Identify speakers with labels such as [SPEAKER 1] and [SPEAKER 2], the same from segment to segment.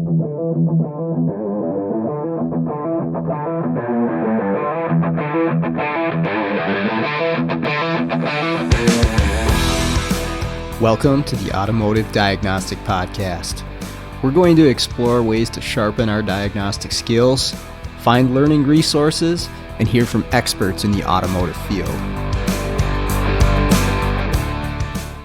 [SPEAKER 1] Welcome to the Automotive Diagnostic Podcast. We're going to explore ways to sharpen our diagnostic skills, find learning resources, and hear from experts in the automotive field.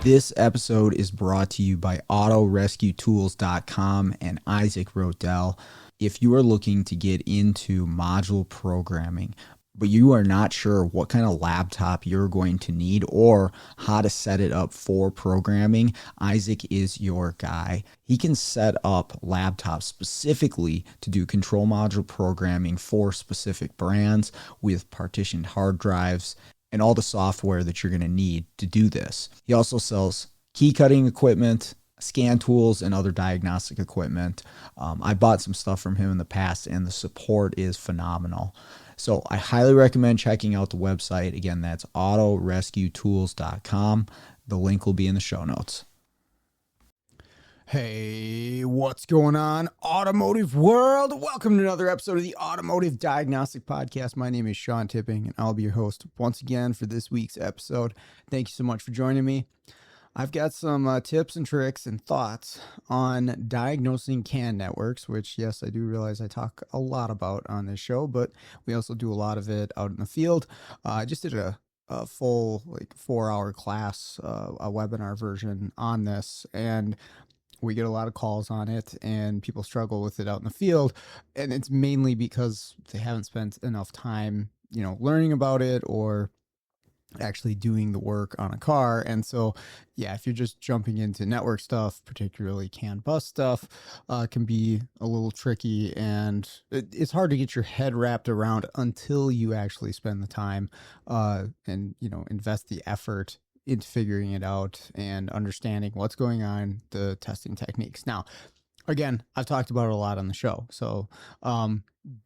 [SPEAKER 1] This episode is brought to you by AutoRescueTools.com and Isaac Rodell. If you are looking to get into module programming, but you are not sure what kind of laptop you're going to need or how to set it up for programming, Isaac is your guy. He can set up laptops specifically to do control module programming for specific brands with partitioned hard drives and all the software that you're going to need to do this. He also sells key cutting equipment, scan tools, and other diagnostic equipment. I bought some stuff from him in the past, and the support is phenomenal. So I highly recommend checking out the website. Again, that's AutoRescueTools.com. The link will be in the show notes. Hey, what's going on, automotive world? Welcome to another episode of the Automotive Diagnostic Podcast. My name is Sean Tipping, and I'll be your host once again for this week's episode. Thank you so much for joining me. I've got some tips and tricks and thoughts on diagnosing CAN networks, which, yes, I do realize I talk a lot about on this show, but we also do a lot of it out in the field. I just did a full 4-hour class, a webinar version on this, and we get a lot of calls on it, and people struggle with it out in the field, and it's mainly because they haven't spent enough time, learning about it or actually doing the work on a car. And so, yeah, if you're just jumping into network stuff, particularly CAN bus stuff, can be a little tricky, and it's hard to get your head wrapped around until you actually spend the time and invest the effort into figuring it out and understanding what's going on, the testing techniques. Now, again, I've talked about it a lot on the show, so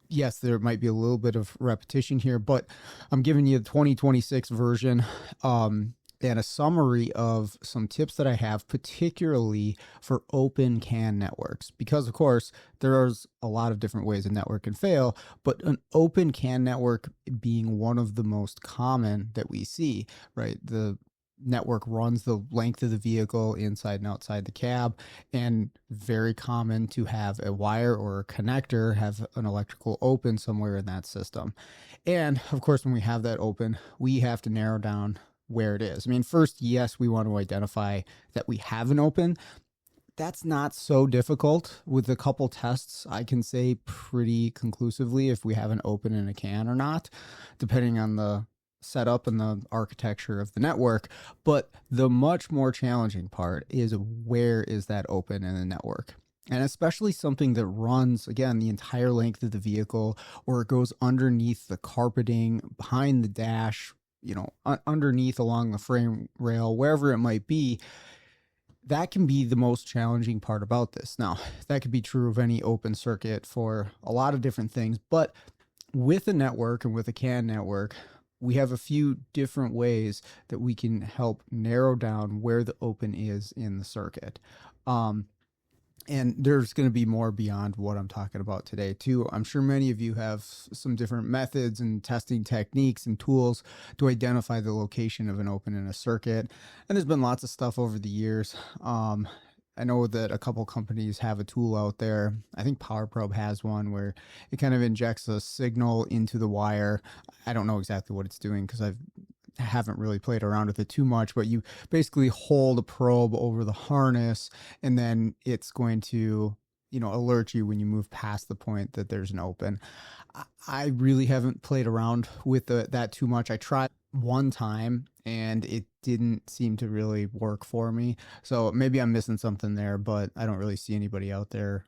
[SPEAKER 1] yes, there might be a little bit of repetition here, but I'm giving you the 2026 version and a summary of some tips that I have, particularly for open CAN networks, because of course there's a lot of different ways a network can fail, but an open CAN network being one of the most common that we see, right? The network runs the length of the vehicle inside and outside the cab, and very common to have a wire or a connector have an electrical open somewhere in that system. And of course, when we have that open, we have to narrow down where it is. I mean, first, yes, we want to identify that we have an open. That's not so difficult. With a couple tests, I can say pretty conclusively if we have an open in a CAN or not, depending on the setup and the architecture of the network. But the much more challenging part is, where is that open in the network? And especially something that runs, again, the entire length of the vehicle, or it goes underneath the carpeting, behind the dash, underneath along the frame rail, wherever it might be. That can be the most challenging part about this. Now, that could be true of any open circuit for a lot of different things, but with a network and with a CAN network, we have a few different ways that we can help narrow down where the open is in the circuit. And there's going to be more beyond what I'm talking about today too. I'm sure many of you have some different methods and testing techniques and tools to identify the location of an open in a circuit. And there's been lots of stuff over the years. I know that a couple companies have a tool out there. I think PowerProbe has one where it kind of injects a signal into the wire. I don't know exactly what it's doing because I haven't really played around with it too much, but you basically hold a probe over the harness, and then it's going to, alert you when you move past the point that there's an open. I really haven't played around with that too much. I tried one time and it didn't seem to really work for me. So maybe I'm missing something there, but I don't really see anybody out there,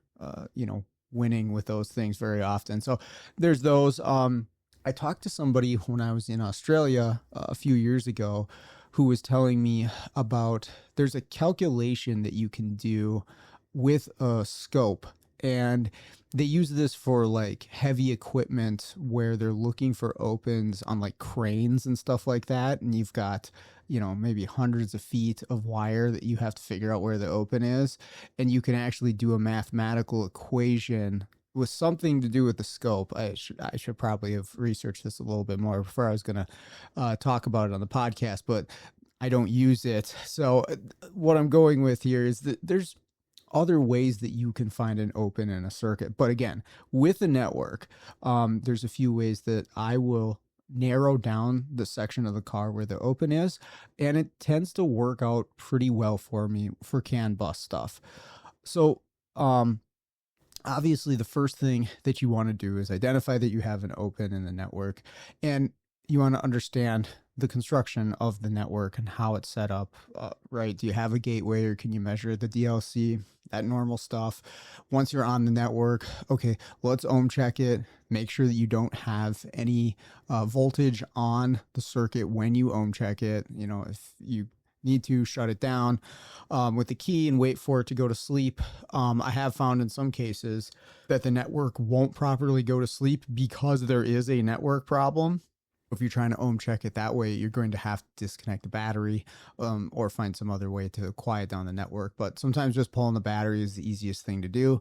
[SPEAKER 1] winning with those things very often. So there's those. I talked to somebody when I was in Australia a few years ago who was telling me about, there's a calculation that you can do with a scope And they use this for like heavy equipment where they're looking for opens on like cranes and stuff like that. And you've got, maybe hundreds of feet of wire that you have to figure out where the open is. And you can actually do a mathematical equation with something to do with the scope. I should probably have researched this a little bit more before I was going to talk about it on the podcast, but I don't use it. So what I'm going with here is that there's other ways that you can find an open in a circuit. But again, with a network, there's a few ways that I will narrow down the section of the car where the open is, and it tends to work out pretty well for me for CAN bus stuff. So obviously the first thing that you want to do is identify that you have an open in the network, and you want to understand the construction of the network and how it's set up, right? Do you have a gateway, or can you measure the DLC, that normal stuff? Once you're on the network, okay, let's ohm check it. Make sure that you don't have any voltage on the circuit when you ohm check it. If you need to, shut it down with the key and wait for it to go to sleep. I have found in some cases that the network won't properly go to sleep because there is a network problem. If you're trying to ohm check it that way, you're going to have to disconnect the battery or find some other way to quiet down the network. But sometimes just pulling the battery is the easiest thing to do.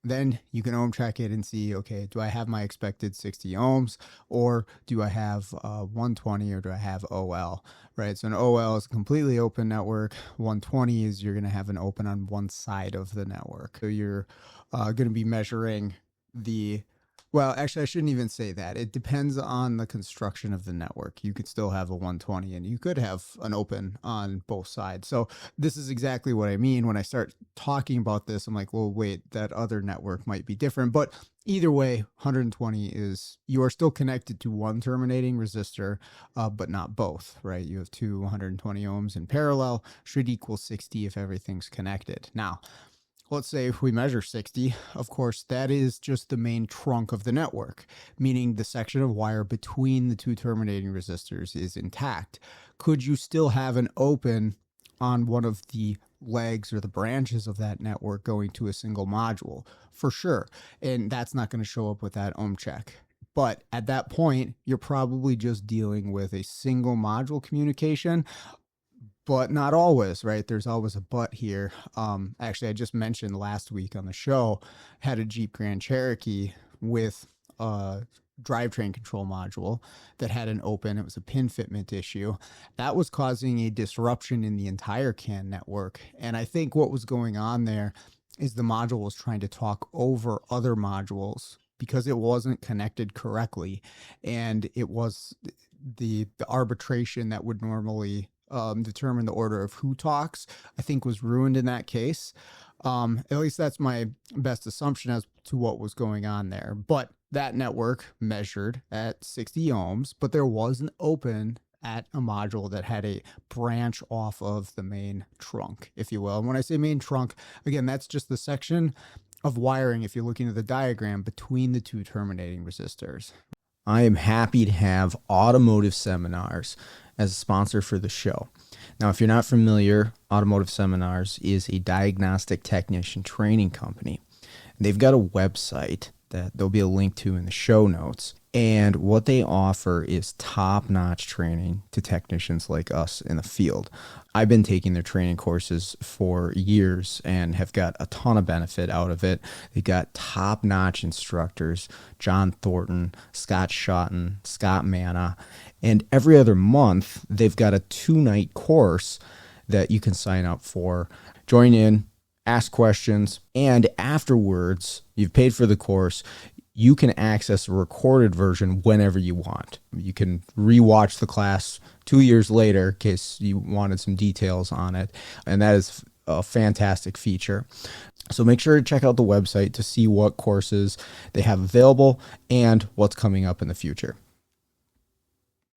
[SPEAKER 1] Then you can ohm check it and see, okay, do I have my expected 60 ohms, or do I have 120, or do I have OL, right? So an OL is a completely open network. 120 is you're going to have an open on one side of the network. So you're going to be measuring well, actually, I shouldn't even say that. It depends on the construction of the network. You could still have a 120 and you could have an open on both sides. So this is exactly what I mean. When I start talking about this, I'm like, well, wait, that other network might be different. But either way, 120 is, you are still connected to one terminating resistor, but not both, right? You have two 120 ohms in parallel, should equal 60 if everything's connected. Now, let's say if we measure 60, of course, that is just the main trunk of the network, meaning the section of wire between the two terminating resistors is intact. Could you still have an open on one of the legs or the branches of that network going to a single module? For sure. And that's not going to show up with that ohm check. But at that point, you're probably just dealing with a single module communication. But not always, right? There's always a but here. Actually, I just mentioned last week on the show, had a Jeep Grand Cherokee with a drivetrain control module that had an open. It was a pin fitment issue. That was causing a disruption in the entire CAN network. And I think what was going on there is the module was trying to talk over other modules because it wasn't connected correctly. And it was the arbitration that would normally determine the order of who talks, I think was ruined in that case. At least that's my best assumption as to what was going on there. But that network measured at 60 ohms, but there was an open at a module that had a branch off of the main trunk, if you will. And when I say main trunk, again, that's just the section of wiring, if you're looking at the diagram, between the two terminating resistors. I am happy to have Automotive Seminars as a sponsor for the show. Now, if you're not familiar, Automotive Seminars is a diagnostic technician training company. They've got a website that there'll be a link to in the show notes. And what they offer is top-notch training to technicians like us in the field. I've been taking their training courses for years and have got a ton of benefit out of it. They've got top-notch instructors, John Thornton, Scott Shotton, Scott Manna, and every other month they've got a 2-night course that you can sign up for. Join in, ask questions, and afterwards, you've paid for the course, you can access a recorded version whenever you want. You can rewatch the class 2 years later in case you wanted some details on it. And that is a fantastic feature. So make sure to check out the website to see what courses they have available and what's coming up in the future.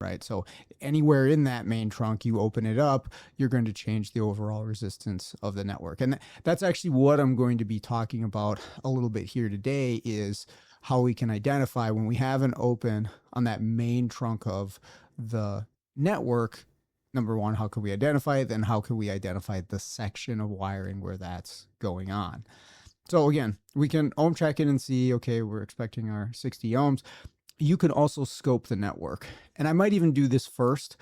[SPEAKER 1] Right. So anywhere in that main trunk, you open it up, you're going to change the overall resistance of the network. And that's actually what I'm going to be talking about a little bit here today, is how we can identify when we have an open on that main trunk of the network. Number one, how can we identify it? Then how can we identify the section of wiring where that's going on? So again, we can ohm check it and see, okay, we're expecting our 60 ohms. You can also scope the network. And I might even do this first,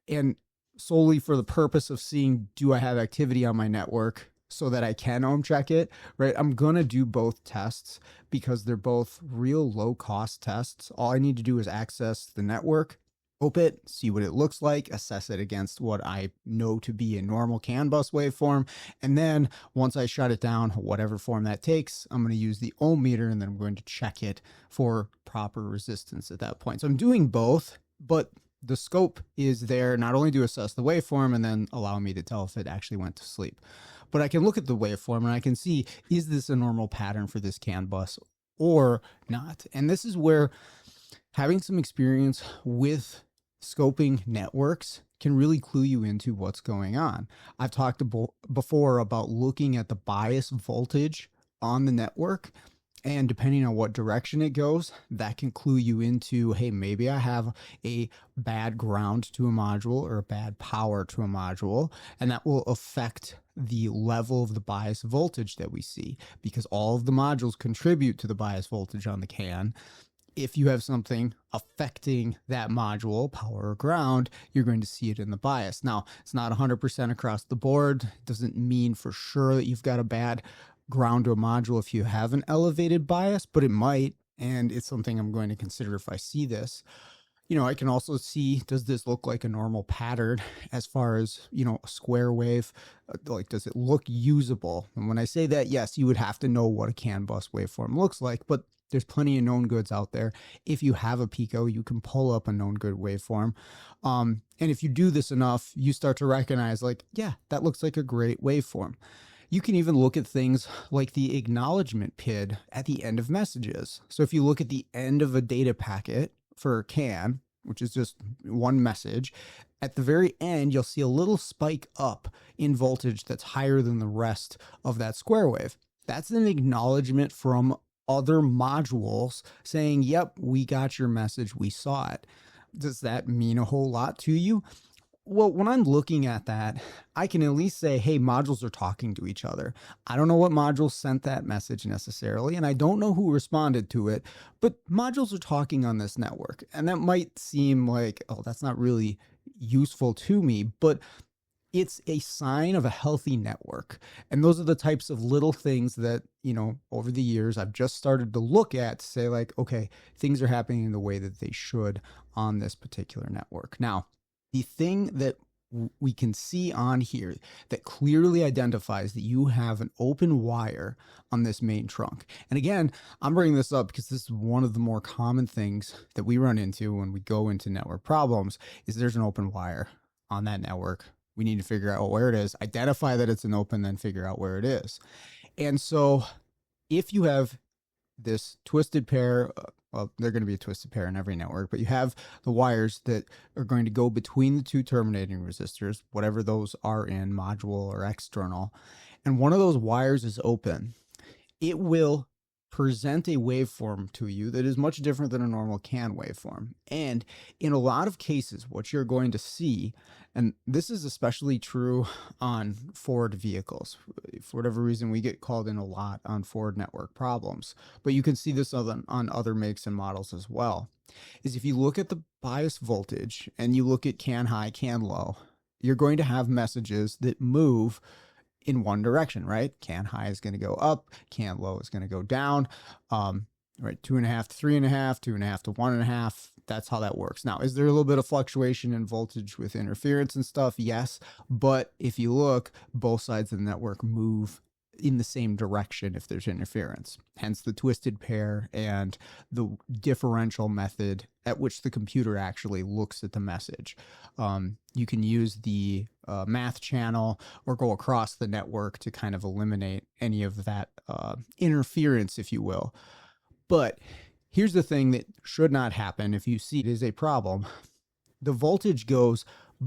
[SPEAKER 1] and solely for the purpose of seeing, do I have activity on my network so that I can ohm check it, right? I'm going to do both tests because they're both real low cost tests. All I need to do is access the network, scope it, see what it looks like, assess it against what I know to be a normal CAN bus waveform. And then once I shut it down, whatever form that takes, I'm going to use the ohm meter and then I'm going to check it for proper resistance at that point. So I'm doing both, but the scope is there not only to assess the waveform and then allow me to tell if it actually went to sleep, but I can look at the waveform and I can see, is this a normal pattern for this CAN bus or not? And this is where having some experience with scoping networks can really clue you into what's going on. I've talked before about looking at the bias voltage on the network, and depending on what direction it goes, that can clue you into, hey, maybe I have a bad ground to a module or a bad power to a module, and that will affect the level of the bias voltage that we see, because all of the modules contribute to the bias voltage on the CAN. If you have something affecting that module, power or ground, you're going to see it in the bias. Now, it's not 100% across the board. It doesn't mean for sure that you've got a bad ground to a module if you have an elevated bias, but it might, and it's something I'm going to consider if I see this. I can also see, does this look like a normal pattern as far as, a square wave? Like, does it look usable? And when I say that, yes, you would have to know what a CAN bus waveform looks like, but there's plenty of known goods out there. If you have a Pico, you can pull up a known good waveform. And if you do this enough, you start to recognize, like, yeah, that looks like a great waveform. You can even look at things like the acknowledgement PID at the end of messages. So if you look at the end of a data packet for CAN, which is just one message, at the very end, you'll see a little spike up in voltage that's higher than the rest of that square wave. That's an acknowledgement from other modules saying, yep, we got your message, we saw it. Does that mean a whole lot to you? Well, when I'm looking at that, I can at least say, hey, modules are talking to each other. I don't know what module sent that message necessarily, and I don't know who responded to it, but modules are talking on this network. And that might seem like, oh, that's not really useful to me, but it's a sign of a healthy network. And those are the types of little things that, over the years, I've just started to look at to say, like, okay, things are happening in the way that they should on this particular network. Now, the thing that we can see on here that clearly identifies that you have an open wire on this main trunk. And again, I'm bringing this up because this is one of the more common things that we run into when we go into network problems is there's an open wire on that network. We need to figure out where it is, identify that it's an open, then figure out where it is. And so if you have this twisted pair, well, they're going to be a twisted pair in every network, but you have the wires that are going to go between the two terminating resistors, whatever those are in, module or external, and one of those wires is open, it will present a waveform to you that is much different than a normal CAN waveform. And in a lot of cases, what you're going to see, and this is especially true on Ford vehicles. For whatever reason, we get called in a lot on Ford network problems, but you can see this on other makes and models as well, is if you look at the bias voltage and you look at CAN high, CAN low, you're going to have messages that move in one direction, right? CAN high is going to go up, CAN low is going to go down, right? 2.5 to 3.5, 2.5 to 1.5. That's how that works. Now, is there a little bit of fluctuation in voltage with interference and stuff? Yes. But if you look, both sides of the network move in the same direction if there's interference, hence the twisted pair and the differential method at which the computer actually looks at the message. You can use the math channel or go across the network to kind of eliminate any of that interference, if you will. But here's the thing that should not happen if you see it is a problem. The voltage goes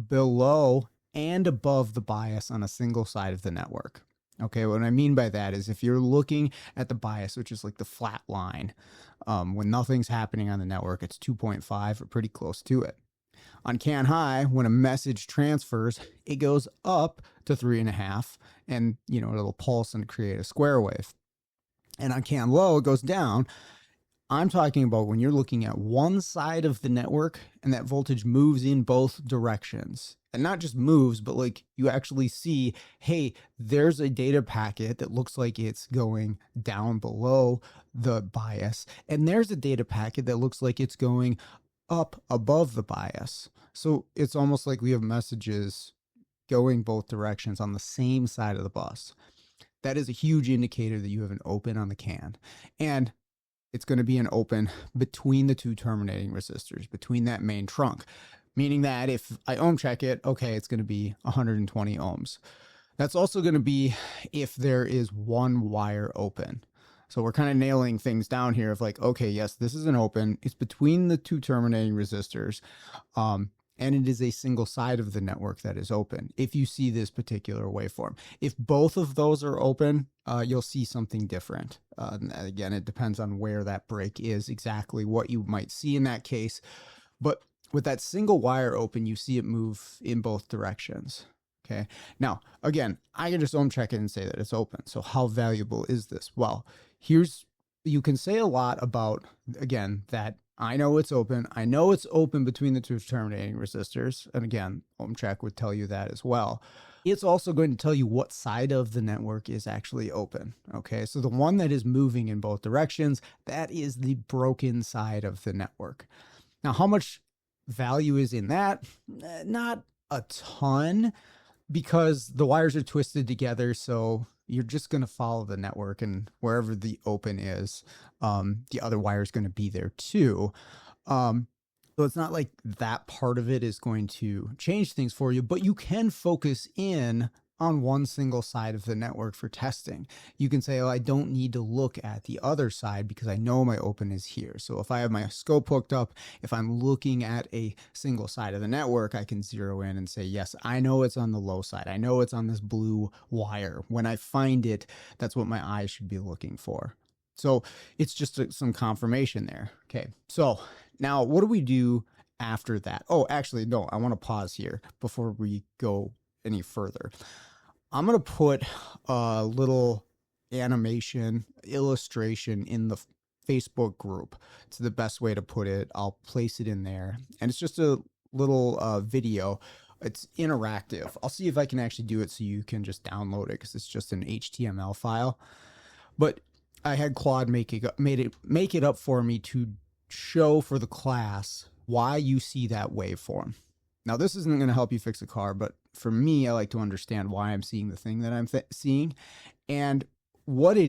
[SPEAKER 1] below and above the bias on a single side of the network. Okay, what I mean by that is if you're looking at the bias, which is like the flat line, when nothing's happening on the network, it's 2.5 or pretty close to it. On CAN high, when a message transfers, it goes up to 3.5, and it'll pulse and create a square wave. And on CAN low, it goes down. I'm talking about when you're looking at one side of the network and that voltage moves in both directions. And not just moves, but like you actually see, hey, there's a data packet that looks like it's going down below the bias. And there's a data packet that looks like it's going up above the bias. So it's almost like we have messages going both directions on the same side of the bus. That is a huge indicator that you have an open on the CAN. And it's going to be an open between the two terminating resistors, between that main trunk, meaning that if I ohm check it, okay, it's going to be 120 ohms. That's also going to be if there is one wire open. So we're kind of nailing things down here of like, okay, yes, this is an open. It's between the two terminating resistors. And it is a single side of the network that is open if you see this particular waveform. If both of those are open, you'll see something different. Again, it depends on where that break is, exactly what you might see in that case. But with that single wire open, you see it move in both directions. Okay. Now, again, I can just ohm check it and say that it's open. So how valuable is this? Well, you can say a lot about, again, that I know it's open. I know it's open between the two terminating resistors. And again, ohm check would tell you that as well. It's also going to tell you what side of the network is actually open. Okay, so the one that is moving in both directions, that is the broken side of the network. Now, how much value is in that? Not a ton, because the wires are twisted together. So you're just going to follow the network, and wherever the open is, the other wire is going to be there too. So it's not like that part of it is going to change things for you, but you can focus in on one single side of the network for testing. You can say, oh, I don't need to look at the other side because I know my open is here. So if I have my scope hooked up, if I'm looking at a single side of the network, I can zero in and say, yes, I know it's on the low side. I know it's on this blue wire. When I find it, that's what my eyes should be looking for. So it's just some confirmation there. Okay, so now what do we do after that? Oh, actually, no, I want to pause here before we go any further. I'm going to put a little animation illustration in the Facebook group. It's the best way to put it. I'll place it in there. And it's just a little video. It's interactive. I'll see if I can actually do it so you can just download it, because it's just an HTML file. But I had Claude make it up for me to show for the class why you see that waveform. Now, this isn't going to help you fix a car, but for me, I like to understand why I'm seeing the thing that I'm seeing, and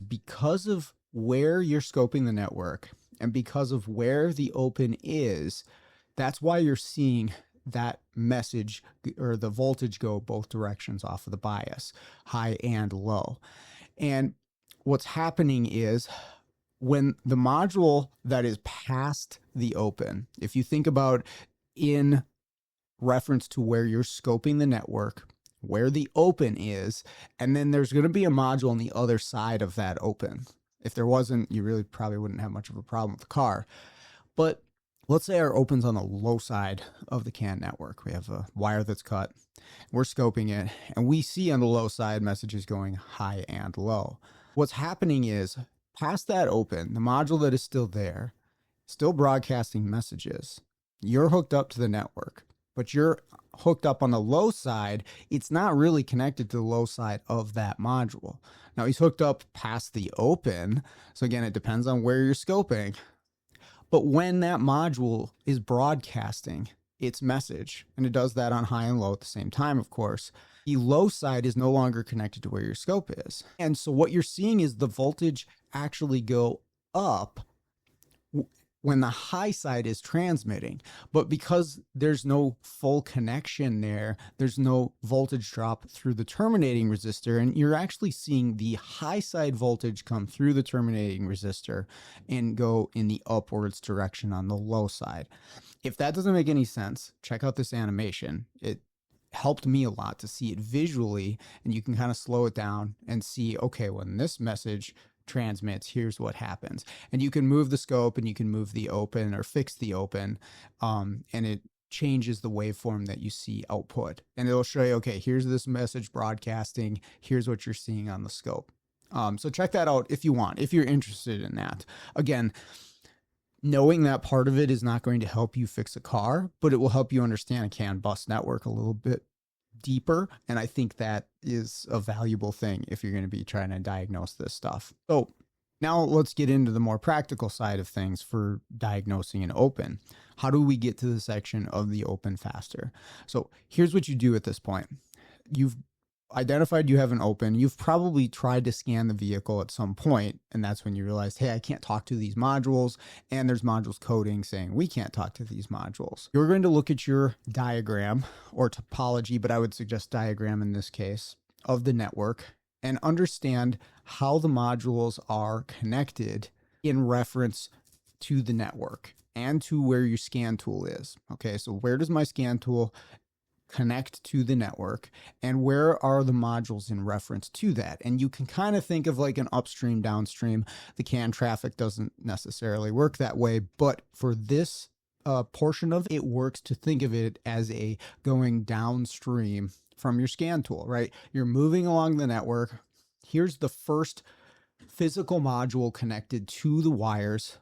[SPEAKER 1] because of where you're scoping the network and because of where the open is, that's why you're seeing that message or the voltage go both directions off of the bias, high and low. And what's happening is when the module that is past the open, if you think about in reference to where you're scoping the network, where the open is, and then there's going to be a module on the other side of that open. If there wasn't, you really probably wouldn't have much of a problem with the car. But let's say our open's on the low side of the CAN network. We have a wire that's cut, we're scoping it, and we see on the low side messages going high and low. What's happening is past that open, the module that is still there, still broadcasting messages. You're hooked up to the network, but you're hooked up on the low side. It's not really connected to the low side of that module. Now he's hooked up past the open. So again, it depends on where you're scoping. But when that module is broadcasting its message, and it does that on high and low at the same time, of course, the low side is no longer connected to where your scope is. And so what you're seeing is the voltage actually go up when the high side is transmitting. But because there's no full connection there, there's no voltage drop through the terminating resistor, and you're actually seeing the high side voltage come through the terminating resistor and go in the upwards direction on the low side. If that doesn't make any sense, check out this animation. It helped me a lot to see it visually, and you can kind of slow it down and see, okay, when this message transmits, here's what happens. And you can move the scope and you can move the open or fix the open, and it changes the waveform that you see output. And it'll show you, okay, here's this message broadcasting, here's what you're seeing on the scope. So check that out if you want, if you're interested in that. Again, knowing that part of it is not going to help you fix a car, but it will help you understand a CAN bus network a little bit deeper. And I think that is a valuable thing if you're going to be trying to diagnose this stuff. So now let's get into the more practical side of things for diagnosing an open. How do we get to the section of the open faster? So here's what you do at this point. You've identified you have an open. You've probably tried to scan the vehicle at some point, and that's when you realized, hey, I can't talk to these modules, and there's modules coding saying we can't talk to these modules. You're going to look at your diagram or topology, but I would suggest diagram in this case, of the network and understand how the modules are connected in reference to the network and to where your scan tool is. Okay, so where does my scan tool connect to the network, and where are the modules in reference to that? And you can kind of think of like an upstream, downstream. The CAN traffic doesn't necessarily work that way, but for this portion of it works to think of it as a going downstream from your scan tool, right? You're moving along the network. Here's the first physical module connected to the wires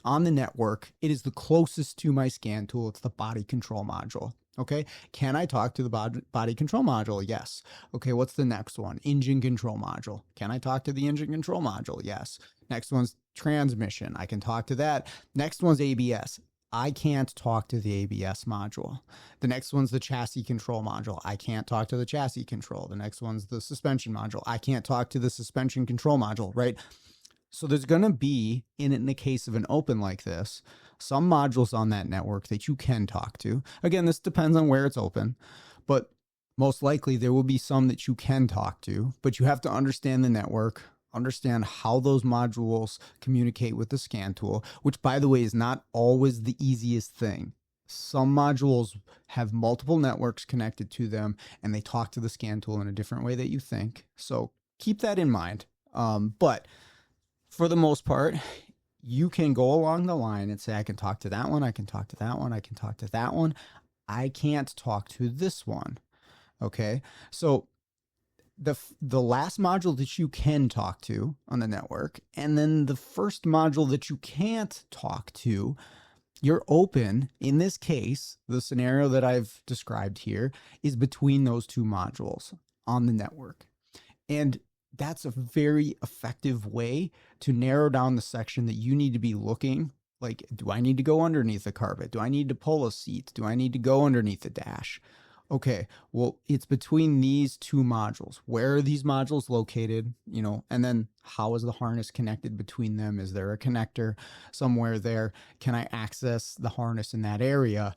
[SPEAKER 1] on the network. It is the closest to my scan tool. It's the body control module. Okay, can I talk to the body control module? Yes. Okay, what's the next one? Engine control module. Can I talk to the engine control module? Yes. Next one's transmission. I can talk to that. Next one's ABS. I can't talk to the ABS module. The next one's the chassis control module. I can't talk to the chassis control. The next one's the suspension module. I can't talk to the suspension control module, right? So there's going to be, in the case of an open like this, some modules on that network that you can talk to. Again, this depends on where it's open, but most likely there will be some that you can talk to, but you have to understand the network, understand how those modules communicate with the scan tool, which, by the way, is not always the easiest thing. Some modules have multiple networks connected to them, and they talk to the scan tool in a different way that you think. So keep that in mind. But for the most part, you can go along the line and say, I can talk to that one, I can talk to that one, I can talk to that one. I can't talk to this one. Okay, so the last module that you can talk to on the network, and then the first module that you can't talk to, you're open. In this case, the scenario that I've described here is between those two modules on the network. And that's a very effective way to narrow down the section that you need to be looking. Like, do I need to go underneath the carpet? Do I need to pull a seat? Do I need to go underneath the dash? Okay, well, it's between these two modules. Where are these modules located? You know, and then how is the harness connected between them? Is there a connector somewhere there? Can I access the harness in that area?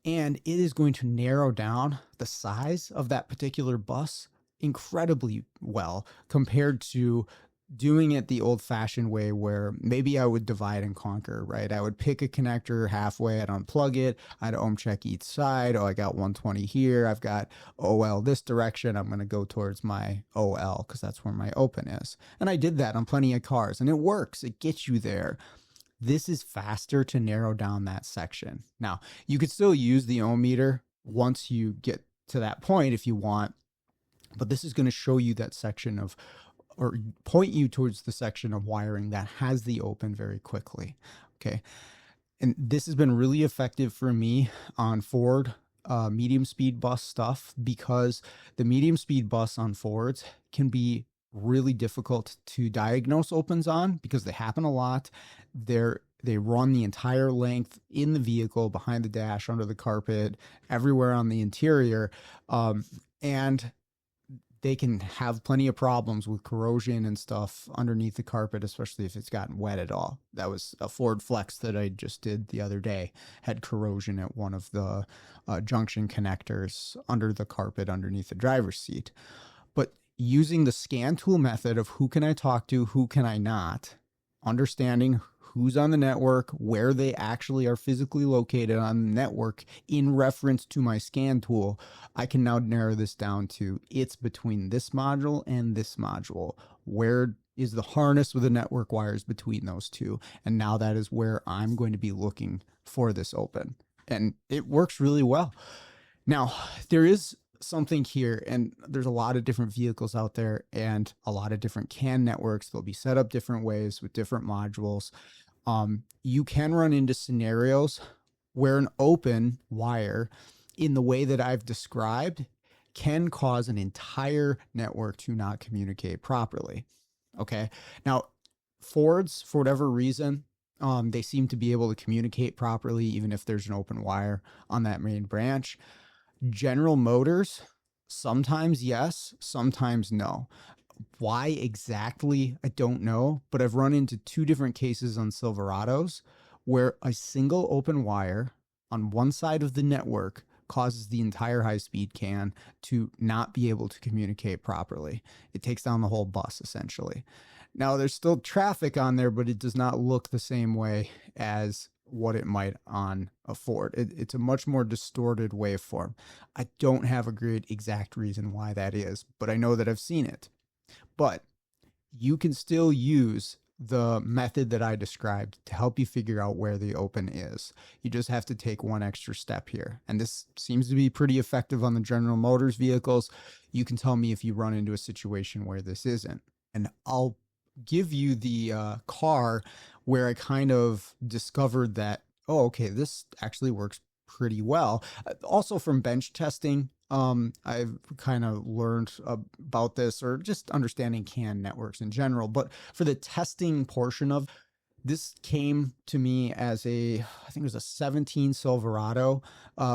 [SPEAKER 1] And it is going to narrow down the size of that particular bus incredibly well compared to doing it the old-fashioned way, where maybe I would divide and conquer, right? I would pick a connector halfway, I'd unplug it, I'd ohm check each side. Oh, I got 120 here, I've got OL this direction, I'm going to go towards my OL because that's where my open is. And I did that on plenty of cars, and it works. It gets you there. This is faster to narrow down that section. Now, you could still use the ohm meter once you get to that point if you want, but this is going to show you that section of, or point you towards the section of wiring that has the open very quickly. Okay. And this has been really effective for me on Ford medium speed bus stuff, because the medium speed bus on Fords can be really difficult to diagnose opens on because they happen a lot. They run the entire length in the vehicle, behind the dash, under the carpet, everywhere on the interior. And they can have plenty of problems with corrosion and stuff underneath the carpet, especially if it's gotten wet at all. That was a Ford Flex that I just did the other day, had corrosion at one of the junction connectors under the carpet underneath the driver's seat. But using the scan tool method of who can I talk to, who can I not, understanding who's on the network, where they actually are physically located on the network in reference to my scan tool, I can now narrow this down to it's between this module and this module. Where is the harness with the network wires between those two? And now that is where I'm going to be looking for this open. And it works really well. Now, there is something here, and there's a lot of different vehicles out there and a lot of different CAN networks. They'll be set up different ways with different modules. You can run into scenarios where an open wire in the way that I've described can cause an entire network to not communicate properly. Okay. Now, Fords, for whatever reason, they seem to be able to communicate properly, even if there's an open wire on that main branch. General Motors, sometimes yes, sometimes no. Why exactly, I don't know, but I've run into two different cases on Silverados where a single open wire on one side of the network causes the entire high-speed CAN to not be able to communicate properly. It takes down the whole bus, essentially. Now, there's still traffic on there, but it does not look the same way as what it might on a Ford. It's a much more distorted waveform. I don't have a great exact reason why that is, but I know that I've seen it. But you can still use the method that I described to help you figure out where the open is. You just have to take one extra step here. And this seems to be pretty effective on the General Motors vehicles. You can tell me if you run into a situation where this isn't. And I'll give you the car where I kind of discovered that, oh, okay, this actually works pretty well. Also from bench testing, I've kind of learned about this, or just understanding CAN networks in general. But for the testing portion of this, came to me as I think it was a 17 Silverado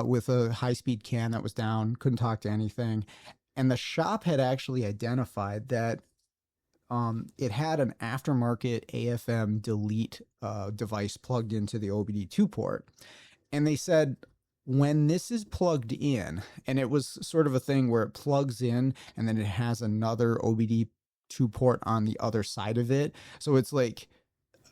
[SPEAKER 1] with a high-speed CAN that was down, couldn't talk to anything. And the shop had actually identified that it had an aftermarket AFM delete device plugged into the OBD2 port. And they said, when this is plugged in, and it was sort of a thing where it plugs in and then it has another OBD2 port on the other side of it. So it's like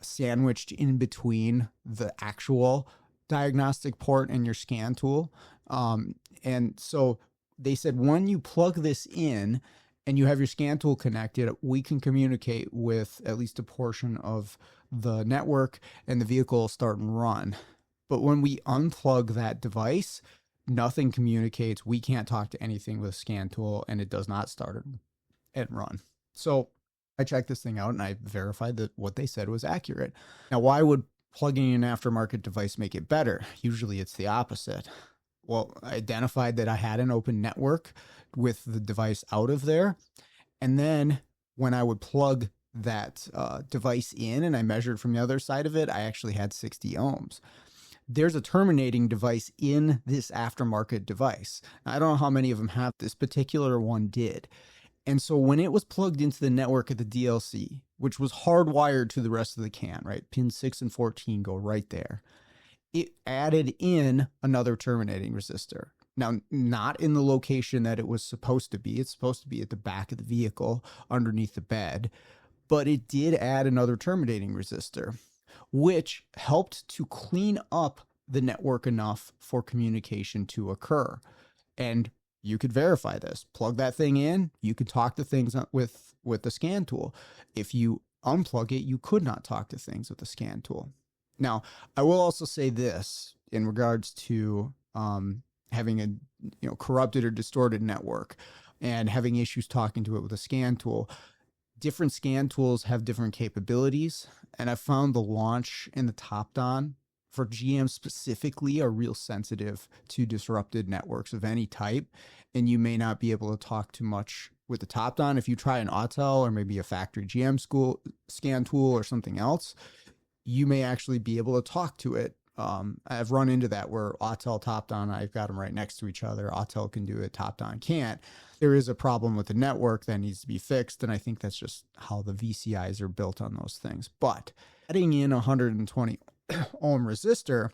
[SPEAKER 1] sandwiched in between the actual diagnostic port and your scan tool. And so they said, when you plug this in and you have your scan tool connected, we can communicate with at least a portion of the network and the vehicle will start and run. But when we unplug that device, nothing communicates. We can't talk to anything with a scan tool, and it does not start and run. So I checked this thing out, and I verified that what they said was accurate. Now, why would plugging in an aftermarket device make it better? Usually it's the opposite. Well, I identified that I had an open network with the device out of there. And then when I would plug that device in and I measured from the other side of it, I actually had 60 ohms. There's a terminating device in this aftermarket device. I don't know how many of them have. This particular one did. And so when it was plugged into the network of the DLC, which was hardwired to the rest of the CAN, right? Pins 6 and 14 go right there. It added in another terminating resistor. Now, not in the location that it was supposed to be. It's supposed to be at the back of the vehicle underneath the bed. But it did add another terminating resistor, which helped to clean up the network enough for communication to occur. And you could verify this. Plug that thing in, you could talk to things with the scan tool. If you unplug it, you could not talk to things with the scan tool. Now, I will also say this in regards to having a corrupted or distorted network and having issues talking to it with a scan tool. Different scan tools have different capabilities, and I found the launch and the top-down for GM specifically are real sensitive to disrupted networks of any type, and you may not be able to talk too much with the top-down. If you try an Autel or maybe a factory GM scan tool or something else, you may actually be able to talk to it. I've run into that where Autel top-down, I've got them right next to each other. Autel can do it, top-down can't. There is a problem with the network that needs to be fixed, and I think that's just how the VCIs are built on those things. But adding in a 120 ohm resistor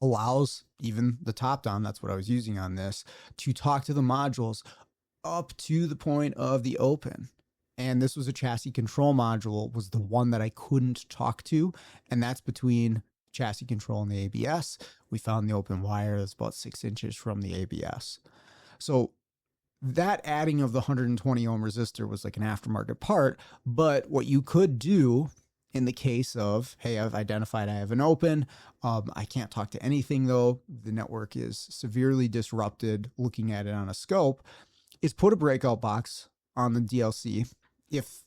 [SPEAKER 1] allows even the top-down, that's what I was using on this, to talk to the modules up to the point of the open. And this was a chassis control module, was the one that I couldn't talk to, and that's between chassis control and the ABS. We found the open wire that's about 6 inches from the ABS. So that adding of the 120 ohm resistor was like an aftermarket part, but what you could do in the case of, hey, I've identified I have an open, I can't talk to anything though, the network is severely disrupted, looking at it on a scope, is put a breakout box on the DLC if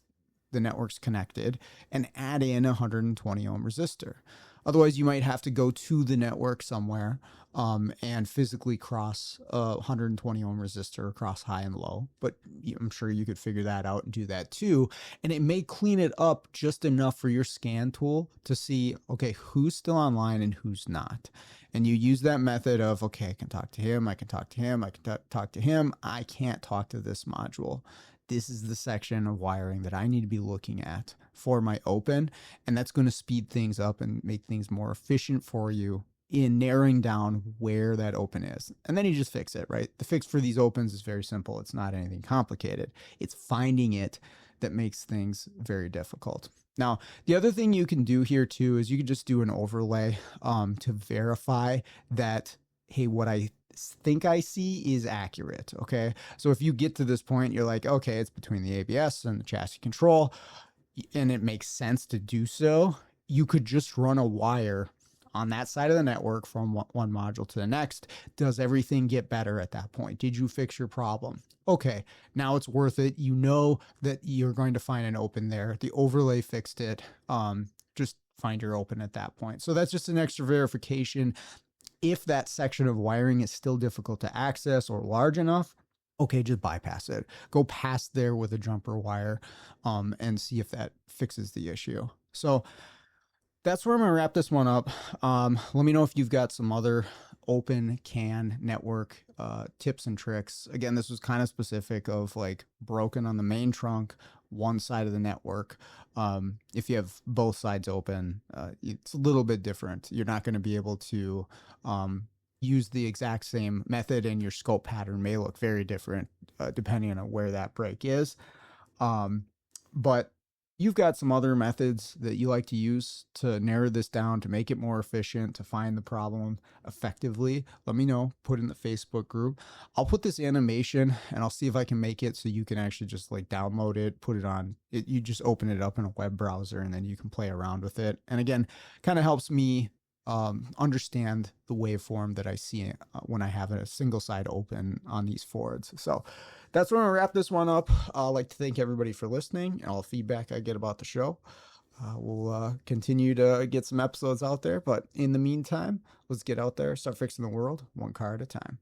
[SPEAKER 1] the network's connected and add in a 120 ohm resistor. Otherwise, you might have to go to the network somewhere and physically cross a 120 ohm resistor across high and low. But I'm sure you could figure that out and do that too. And it may clean it up just enough for your scan tool to see, okay, who's still online and who's not. And you use that method of, okay, I can talk to him, I can talk to him, I can talk to him, I can't talk to this module. This is the section of wiring that I need to be looking at for my open, and that's going to speed things up and make things more efficient for you in narrowing down where that open is. And then you just fix it, right? The fix for these opens is very simple. It's not anything complicated. It's finding it that makes things very difficult. Now, the other thing you can do here too is you can just do an overlay to verify that, hey, what I think I see is accurate. Okay. So if you get to this point, you're like, okay, it's between the ABS and the chassis control, and it makes sense to do so, you could just run a wire on that side of the network from one module to the next. Does everything get better at that point? Did you fix your problem? Okay, now it's worth it. You know that you're going to find an open there. The overlay fixed it. Just find your open at that point. So that's just an extra verification. If that section of wiring is still difficult to access or large enough, okay, just bypass it. Go past there with a jumper wire and see if that fixes the issue. So that's where I'm going to wrap this one up. Let me know if you've got some other open CAN network tips and tricks. Again, this was kind of specific of like broken on the main trunk, one side of the network. If you have both sides open, it's a little bit different. You're not going to be able to use the exact same method, and your scope pattern may look very different depending on where that break is. But you've got some other methods that you like to use to narrow this down, to make it more efficient, to find the problem effectively. Let me know, put it in the Facebook group. I'll put this animation and I'll see if I can make it so you can actually just like download it, put it on it. You just open it up in a web browser and then you can play around with it. And again, kind of helps me understand the waveform that I see when I have a single side open on these Fords. So that's where I'm gonna wrap this one up. I'd like to thank everybody for listening and all the feedback I get about the show. We'll continue to get some episodes out there, but in the meantime, let's get out there, start fixing the world one car at a time.